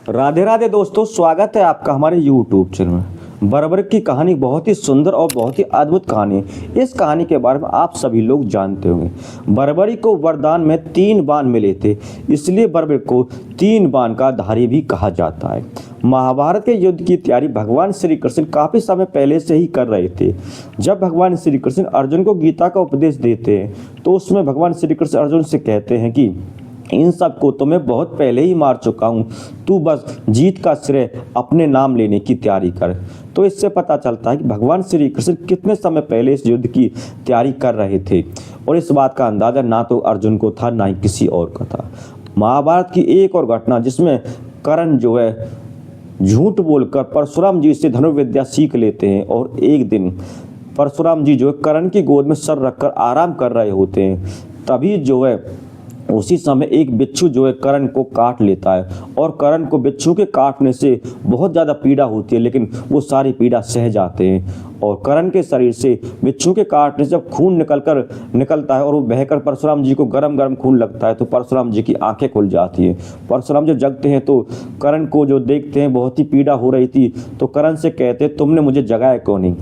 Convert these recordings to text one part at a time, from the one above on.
राधे राधे दोस्तों, स्वागत है आपका हमारे YouTube चैनल में। बर्बरिक की कहानी बहुत ही सुंदर और बहुत ही अद्भुत कहानी है। इस कहानी के बारे में आप सभी लोग जानते होंगे। बर्बरिक को वरदान में 3 बाण मिले थे, इसलिए बर्बरिक को 3 बाण का धारी भी कहा जाता है। महाभारत के युद्ध की तैयारी भगवान श्री कृष्ण काफ़ी समय पहले से ही कर रहे थे। जब भगवान श्री कृष्ण अर्जुन को गीता का उपदेश देते हैं तो उसमें भगवान श्री कृष्ण अर्जुन से कहते हैं कि इन सबको तो मैं बहुत पहले ही मार चुका हूँ, तू बस जीत का श्रेय अपने नाम लेने की तैयारी कर। तो इससे पता चलता है कि भगवान श्री कृष्ण कितने समय पहले इस युद्ध की तैयारी कर रहे थे और इस बात का अंदाज़ा ना तो अर्जुन को था ना ही किसी और का था। महाभारत की एक और घटना जिसमें कर्ण जो है झूठ बोलकर परशुराम जी से धनुर्विद्या सीख लेते हैं और एक दिन परशुराम जी जो है कर्ण की गोद में सर रखकर आराम कर रहे होते हैं, तभी जो है उसी समय एक बिच्छू जो है कर्ण को काट लेता है और कर्ण को बिच्छू के काटने से बहुत ज़्यादा पीड़ा होती है, लेकिन वो सारी पीड़ा सह जाते हैं और कर्ण के शरीर से बिच्छू के काटने से जब खून निकलता है और वो बहकर परशुराम जी को गरम गरम खून लगता है तो परशुराम जी की आंखें खुल जाती हैं। परशुराम जब जगते हैं तो कर्ण को जो देखते हैं बहुत ही पीड़ा हो रही थी, तो कर्ण से कहते हैं तुमने मुझे जगाया क्यों नहीं।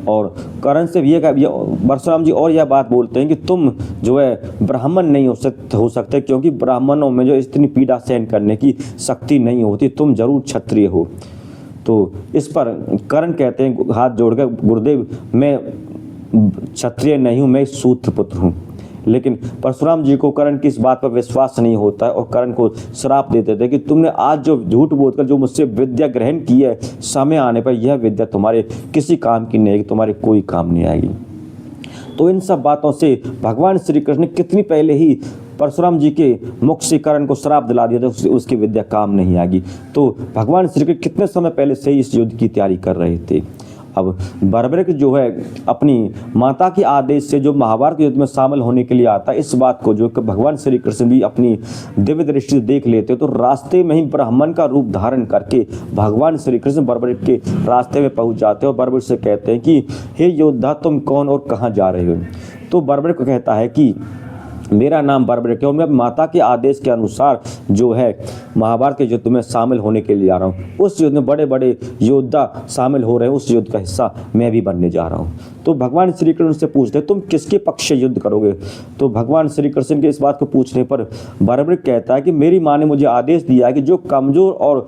और कर्ण से भी परशुराम जी और यह बात बोलते हैं कि तुम जो है ब्राह्मण नहीं हो सकते क्योंकि ब्राह्मणों में जो इतनी पीड़ा सहन करने की शक्ति नहीं होती, तुम जरूर क्षत्रिय हो। तो इस पर कर्ण कहते हैं हाथ जोड़कर, गुरुदेव मैं क्षत्रिय नहीं हूँ, मैं शूद्र पुत्र हूँ। लेकिन परशुराम जी को कर्ण की इस बात पर विश्वास नहीं होता है और कर्ण को श्राप देते थे कि तुमने आज जो झूठ बोलकर जो मुझसे विद्या ग्रहण की है, समय आने पर यह विद्या तुम्हारे किसी काम की नहीं आएगी, तुम्हारे कोई काम नहीं आएगी। तो इन सब बातों से भगवान श्री कृष्ण ने कितनी पहले ही परशुराम जी के मुख से कर्ण को श्राप दिला दिया था, उसकी विद्या काम नहीं आएगी। तो भगवान श्री कृष्ण कितने समय पहले से ही इस युद्ध की तैयारी कर रहे थे। अब बर्बरिक जो है अपनी माता के आदेश से जो महाभारत युद्ध में शामिल होने के लिए आता है, इस बात को जो भगवान श्री कृष्ण भी अपनी दिव्य दृष्टि से देख लेते तो रास्ते में ही ब्राह्मण का रूप धारण करके भगवान श्री कृष्ण बर्बरिक के रास्ते में पहुंच जाते हैं और बर्बरिक से कहते हैं कि हे योद्धा, तुम कौन और कहाँ जा रहे हो। तो बर्बरिक को कहता है कि मेरा नाम बर्बरिक है और मैं माता के आदेश के अनुसार जो है महाभारत के युद्ध में शामिल होने के लिए जा रहा हूँ। उस युद्ध में बड़े बड़े योद्धा शामिल हो रहे हैं, उस युद्ध का हिस्सा मैं भी बनने जा रहा हूँ। तो भगवान श्री कृष्ण से पूछते तुम किसके पक्ष से युद्ध करोगे। तो भगवान श्री कृष्ण के इस बात को पूछने पर बर्बरिक कहता है कि मेरी माँ ने मुझे आदेश दिया है कि जो कमज़ोर और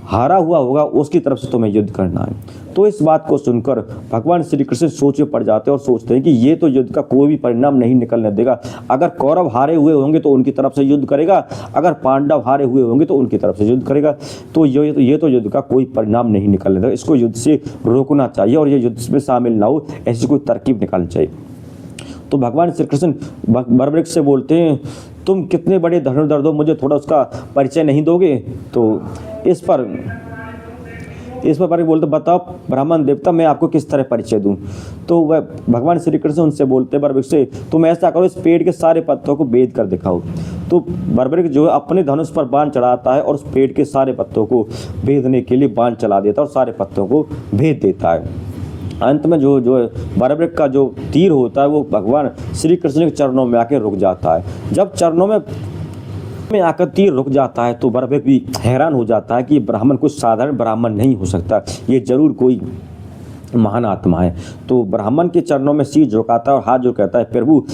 हारा हुआ होगा उसकी तरफ से तुम्हें युद्ध करना है। तो इस बात को सुनकर भगवान श्री कृष्ण सोच में पड़ जाते हैं और सोचते हैं कि ये तो युद्ध का कोई भी परिणाम नहीं निकलने देगा। अगर कौरव हारे हुए होंगे तो उनकी तरफ से युद्ध करेगा, अगर पांडव हारे हुए होंगे तो उनकी तरफ से युद्ध करेगा। तो ये तो युद्ध का कोई परिणाम नहीं निकलने देगा, इसको युद्ध से रोकना चाहिए और ये युद्ध में शामिल ना हो, ऐसी कोई तरकीब निकालनी चाहिए। तो भगवान श्री कृष्ण बर्बरिक से बोलते हैं तुम कितने बड़े धनुर्धर हो, मुझे थोड़ा उसका परिचय नहीं दोगे। तो इस पर बर्बरिक बोलते बताओ ब्राह्मण देवता, मैं आपको किस तरह परिचय दूं। तो वह भगवान श्री कृष्ण उनसे बोलते बर्बरिक से तुम ऐसा करो, इस पेड़ के सारे पत्तों को भेद कर दिखाओ। तो बर्बरिक जो है अपने धनुष पर बाण चढ़ाता है और उस पेड़ के सारे पत्तों को भेदने के लिए बाण चला देता है और सारे पत्तों को भेद देता है। अंत में जो है बर्बरिक का जो तीर होता है वो भगवान श्री कृष्ण के चरणों में आके रुक जाता है। जब चरणों में आकर तीर रुक जाता है तो बर्बरिक भी हैरान हो जाता है कि ब्राह्मण कुछ साधारण ब्राह्मण नहीं हो सकता, ये जरूर कोई महान आत्मा है। तो ब्राह्मण के चरणों में सिर झुकाता है और हाथ जो कहता है प्रभु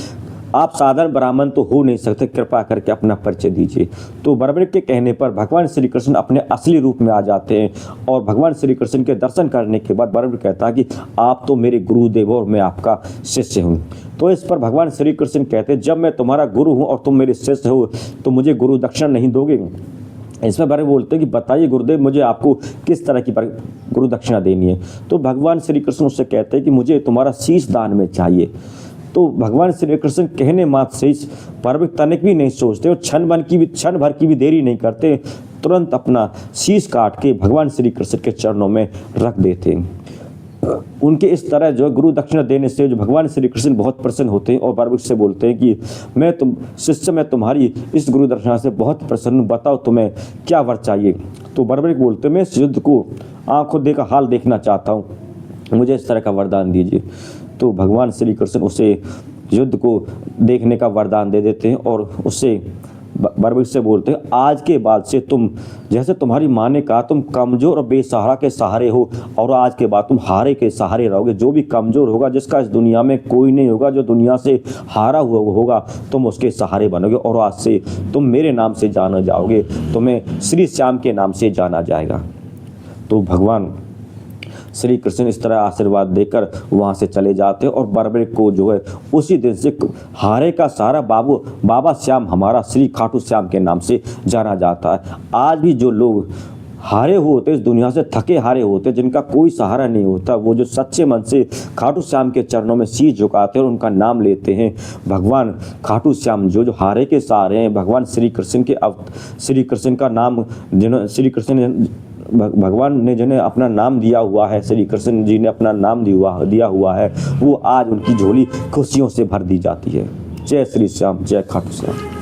आप साधारण ब्राह्मण तो हो नहीं सकते, कृपा करके अपना परिचय दीजिए। तो बर्बरिक के कहने पर भगवान श्री कृष्ण अपने असली रूप में आ जाते हैं और भगवान श्री कृष्ण के दर्शन करने के बाद बर्बरिक कहता है कि आप तो मेरे गुरुदेव हो और मैं आपका शिष्य हूँ। तो इस पर भगवान श्री कृष्ण कहते हैं जब मैं तुम्हारा गुरु हूँ और तुम मेरे शिष्य हो तो मुझे गुरु दक्षिणा नहीं दोगे। इसमें बर्बरिक बोलते हैं कि बताइए गुरुदेव मुझे आपको किस तरह की गुरु दक्षिणा देनी है। तो भगवान श्री कृष्ण उससे कहते हैं कि मुझे तुम्हारा शीश दान में चाहिए। तो भगवान श्री कृष्ण कहने मात्र से इस बर्बरिक तनिक भी नहीं सोचते और क्षण भर की भी देरी नहीं करते, तुरंत अपना शीश काट के भगवान श्री कृष्ण के चरणों में रख देते हैं। उनके इस तरह जो गुरु दक्षिणा देने से जो भगवान श्री कृष्ण बहुत प्रसन्न होते हैं और बर्बरिक से बोलते हैं कि मैं तुम्हारी इस गुरु दक्षिणा से बहुत प्रसन्न हूँ, बताओ तुम्हें क्या वर चाहिए। तो बर्बरिक बोलते हैं मैं इस युद्ध को आंखों देखा हाल देखना चाहता हूँ, मुझे इस तरह का वरदान दीजिए। तो भगवान श्री कृष्ण उसे युद्ध को देखने का वरदान दे देते हैं और उससे बर्बरी से बोलते हैं, आज के बाद से तुम, जैसे तुम्हारी माँ ने कहा, तुम कमज़ोर और बेसहारा के सहारे हो, और आज के बाद तुम हारे के सहारे रहोगे। जो भी कमज़ोर होगा, जिसका इस दुनिया में कोई नहीं होगा, जो दुनिया से हारा हुआ होगा, तुम उसके सहारे बनोगे, और आज से तुम मेरे नाम से जाना जाओगे, तुम्हें श्री श्याम के नाम से जाना जाएगा। तो भगवान श्री कृष्ण इस तरह आशीर्वाद देकर वहाँ से चले जाते हैं, और बर्बरी को जो है उसी दिन से हारे का सहारा बाबा श्याम हमारा श्री खाटू श्याम के नाम से जाना जाता है। आज भी जो लोग हारे हुए होते, इस दुनिया से थके हारे होते, जिनका कोई सहारा नहीं होता, वो जो सच्चे मन से खाटू श्याम के चरणों में शीश झुकाते हैं और उनका नाम लेते हैं, भगवान खाटू श्याम जो हारे के सहारे हैं, भगवान श्री कृष्ण का नाम, जिन्होंने श्री कृष्ण भगवान ने जिन्हें अपना नाम दिया हुआ है, श्री कृष्ण जी ने अपना नाम दिया हुआ है, वो आज उनकी झोली खुशियों से भर दी जाती है। जय श्री श्याम, जय खाटू श्याम।